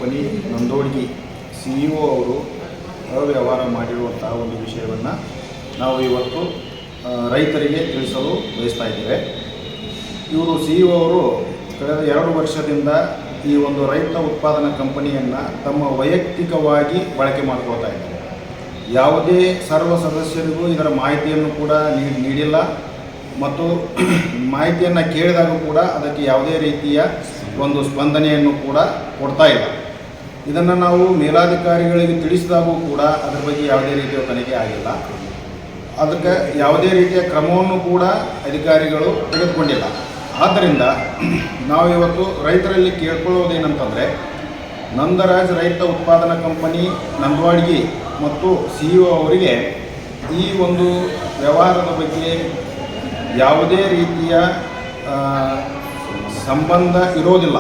Company ನಂದೋಡ್ಗಿ CEO ಅವರು ಅವ್ಯವಹಾರ ಮಾಡಿರುವಂತಹ ಒಂದು ವಿಷಯವನ್ನು ನಾವು ಇವತ್ತು ರೈತರಿಗೆ ತಿಳಿಸಲು ಬಯಸ್ತಾ ಇದ್ದೇವೆ. ಇವರು CEO ಅವರು ಕಳೆದ 2 ವರ್ಷದಿಂದ ಈ ಒಂದು ರೈತ ಉತ್ಪಾದನಾ ಕಂಪನಿಯನ್ನು ತಮ್ಮ ವೈಯಕ್ತಿಕವಾಗಿ ಬಳಕೆ ಮಾಡ್ಕೊಳ್ತಾ ಇದ್ದಾರೆ. ಯಾವುದೇ ಸರ್ವ ಸದಸ್ಯರಿಗೂ ಇದರ ಮಾಹಿತಿಯನ್ನು ಕೂಡ ನೀಡಿಲ್ಲ ಮತ್ತು ಮಾಹಿತಿಯನ್ನು ಕೇಳಿದಾಗ ಕೂಡ ಅದಕ್ಕೆ ಯಾವುದೇ ರೀತಿಯ ಒಂದು ಸ್ಪಂದನೆಯನ್ನು ಕೂಡ ಕೊಡ್ತಾ ಇಲ್ಲ. ಇದನ್ನು ನಾವು ಮೇಲಾಧಿಕಾರಿಗಳಿಗೆ ತಿಳಿಸಿದಾಗೂ ಕೂಡ ಅದರ ಬಗ್ಗೆ ಯಾವುದೇ ರೀತಿಯ ತನಿಖೆ ಆಗಿಲ್ಲ. ಅದಕ್ಕೆ ಯಾವುದೇ ರೀತಿಯ ಕ್ರಮವನ್ನು ಕೂಡ ಅಧಿಕಾರಿಗಳು ತೆಗೆದುಕೊಂಡಿಲ್ಲ. ಆದ್ದರಿಂದ ನಾವು ಇವತ್ತು ರೈತರಲ್ಲಿ ಕೇಳ್ಕೊಳ್ಳೋದೇನಂತಂದರೆ, ನಂದರಾಜ್ ರೈತ ಉತ್ಪಾದನಾ ಕಂಪನಿ ನಂದವಾಡ್ಗಿ ಮತ್ತು CEO ಅವರಿಗೆ ಈ ಒಂದು ವ್ಯವಹಾರದ ಬಗ್ಗೆ ಯಾವುದೇ ರೀತಿಯ ಸಂಬಂಧ ಇರೋದಿಲ್ಲ.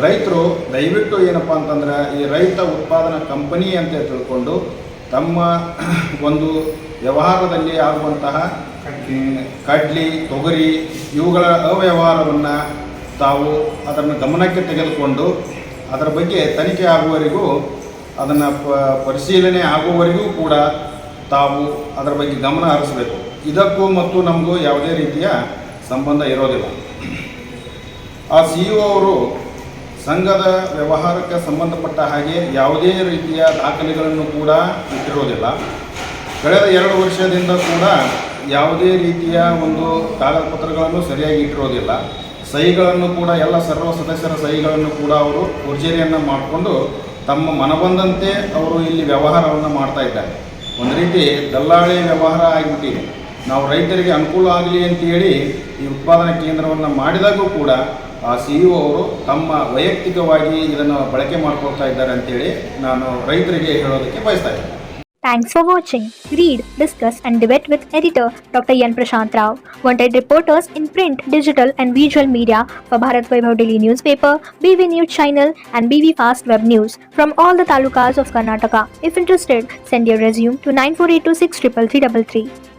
ರೈತರು ದಯವಿಟ್ಟು ಏನಪ್ಪ ಅಂತಂದ್ರೆ ಈ ರೈತ ಉತ್ಪಾದನಾ ಕಂಪನಿ ಅಂತ ತಿಳ್ಕೊಂಡು ತಮ್ಮ ಒಂದು ವ್ಯವಹಾರದಲ್ಲಿ ಆಗುವಂತಹ ಕಡ್ಲಿ, ತೊಗರಿ ಇವುಗಳ ಅವ್ಯವಹಾರವನ್ನು ತಾವು ಅದನ್ನು ಗಮನಕ್ಕೆ ತೆಗೆದುಕೊಂಡು ಅದರ ಬಗ್ಗೆ ತನಿಖೆ ಆಗುವವರೆಗೂ ಅದನ್ನು ಪರಿಶೀಲನೆ ಆಗುವವರೆಗೂ ಕೂಡ ತಾವು ಅದರ ಬಗ್ಗೆ ಗಮನ ಹರಿಸಬೇಕು. ಇದಕ್ಕೂ ಮತ್ತು ನಮಗೂ ಯಾವುದೇ ರೀತಿಯ ಸಂಬಂಧ ಇರೋದಿಲ್ಲ. ಆ CEO ಅವರು ಸಂಘದ ವ್ಯವಹಾರಕ್ಕೆ ಸಂಬಂಧಪಟ್ಟ ಹಾಗೆ ಯಾವುದೇ ರೀತಿಯ ದಾಖಲೆಗಳನ್ನು ಕೂಡ ಇಟ್ಟಿರೋದಿಲ್ಲ. ಕಳೆದ 2 ವರ್ಷದಿಂದ ಕೂಡ ಯಾವುದೇ ರೀತಿಯ ಒಂದು ಕಾಗದಪತ್ರಗಳನ್ನು ಸರಿಯಾಗಿ ಇಟ್ಟಿರೋದಿಲ್ಲ. ಸಹಿಗಳನ್ನು ಕೂಡ ಎಲ್ಲ ಸರ್ವ ಸದಸ್ಯರ ಸಹಿಗಳನ್ನು ಕೂಡ ಅವರು ಫೋರ್ಜರಿಯನ್ನು ಮಾಡಿಕೊಂಡು ತಮ್ಮ ಮನಬಂದಂತೆ ಅವರು ಇಲ್ಲಿ ವ್ಯವಹಾರವನ್ನು ಮಾಡ್ತಾ ಇದ್ದಾರೆ. ಒಂದು ರೀತಿ ದಲ್ಲಾಳಿ ವ್ಯವಹಾರ ಆಗಿಬಿಟ್ಟಿದೆ. ನಾವು ರೈತರಿಗೆ ಅನುಕೂಲ ಆಗಲಿ ಅಂತೇಳಿ ಈ ಉತ್ಪಾದನಾ ಕೇಂದ್ರವನ್ನು ಮಾಡಿದಾಗೂ ಕೂಡ ಆ CEO ಅವರು ತಮ್ಮ ವೈಯಕ್ತಿಕವಾಗಿ ಇದನ್ನು ಬಳಕೆ ಮಾಡ್ಕೊಳ್ತಾ ಇದ್ದಾರೆ ಅಂತೇಳಿ ನಾನು ರೈತರಿಗೆ ಹೇಳೋದಕ್ಕೆ ಬಯಸ್ತಾ ಇದ್ದೀನಿ. Thanks for watching. Read, discuss and debate with editor Dr. Yan Prashant Rao. Wanted reporters in print, digital and visual media for Bharat Vaibhav Daily Newspaper, BV News Channel and BV Fast Web News from all the talukas of Karnataka. If interested, send your resume to 9482633333.